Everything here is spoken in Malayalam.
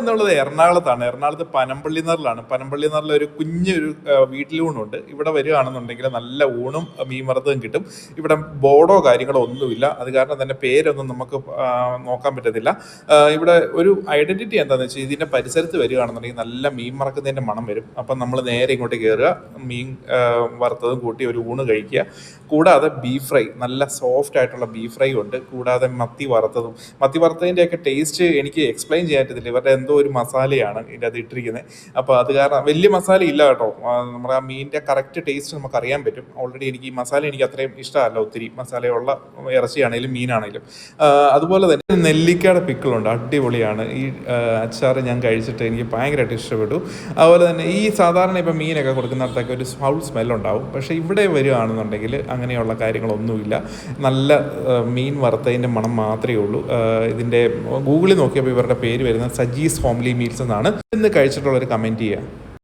എന്നുള്ളത് എറണാകുളത്താണ്. എറണാകുളത്ത് പനമ്പള്ളിനറിലാണ്. പനമ്പള്ളിനറിൽ ഒരു കുഞ്ഞൊരു വീട്ടിലൂണുണ്ട്. ഇവിടെ വരികയാണെന്നുണ്ടെങ്കിൽ നല്ല ഊണും മീൻ വറുത്തതും കിട്ടും. ഇവിടെ ബോർഡോ കാര്യങ്ങളോ ഒന്നുമില്ല. അത് കാരണം തന്നെ പേരൊന്നും നമുക്ക് നോക്കാൻ പറ്റത്തില്ല. ഇവിടെ ഒരു ഐഡന്റിറ്റി എന്താണെന്ന് വെച്ചാൽ ഇതിൻ്റെ പരിസരത്ത് വരികയാണെന്നുണ്ടെങ്കിൽ നല്ല മീൻ മറക്കുന്നതിൻ്റെ മണം വരും. അപ്പം നമ്മൾ നേരെ ഇങ്ങോട്ട് കയറുക, മീൻ വറുത്തതും കൂട്ടി ഒരു ഊണ് കഴിക്കുക. കൂടാതെ ബീഫ് ഫ്രൈ, നല്ല സോഫ്റ്റ് ആയിട്ടുള്ള ബീഫ് ഫ്രൈ ഉണ്ട്. കൂടാതെ മത്തി വറുത്തതിൻ്റെയൊക്കെ ടേസ്റ്റ് എനിക്ക് എക്സ്പ്ലെയിൻ ചെയ്യാൻ പറ്റത്തില്ല. ഇവരുടെ എന്തോ ഒരു മസാലയാണ് ഇതിൻ്റെ അത് ഇട്ടിരിക്കുന്നത്. അപ്പോൾ അത് കാരണം വലിയ മസാല ഇല്ല കേട്ടോ. നമ്മുടെ ആ മീനിൻ്റെ കറക്റ്റ് ടേസ്റ്റ് നമുക്ക് അറിയാൻ പറ്റും. ഓൾറെഡി എനിക്ക് ഈ മസാല എനിക്ക് അത്രയും ഇഷ്ടമല്ല, ഒത്തിരി മസാലയുള്ള ഇറച്ചിയാണെങ്കിലും മീനാണെങ്കിലും. അതുപോലെ തന്നെ നെല്ലിക്കയുടെ പിക്കിളുണ്ട്, അടിപൊളിയാണ്. ഈ അച്ചാർ ഞാൻ കഴിച്ചിട്ട് എനിക്ക് ഭയങ്കരമായിട്ട് ഇഷ്ടപ്പെട്ടു. അതുപോലെ തന്നെ ഈ സാധാരണ ഇപ്പം മീനൊക്കെ കൊടുക്കുന്നിടത്തൊക്കെ ഒരു ഫൗൾ സ്മെല്ലുണ്ടാവും. പക്ഷേ ഇവിടെ വരികയാണെന്നുണ്ടെങ്കിൽ അങ്ങനെയുള്ള കാര്യങ്ങളൊന്നുമില്ല. നല്ല മീൻ വറുത്തതിൻ്റെ മണം മാത്രമേ ഉള്ളൂ. ഇതിൻ്റെ ഗൂഗിളിൽ നോക്കിയപ്പോൾ ഇവരുടെ പേര് വരുന്നത് സജീസ് ഹോംലി മീൽസ് എന്നാണ്. ഇന്ന് കഴിച്ചിട്ടുള്ളൊരു കമൻറ്റ് ചെയ്യുക.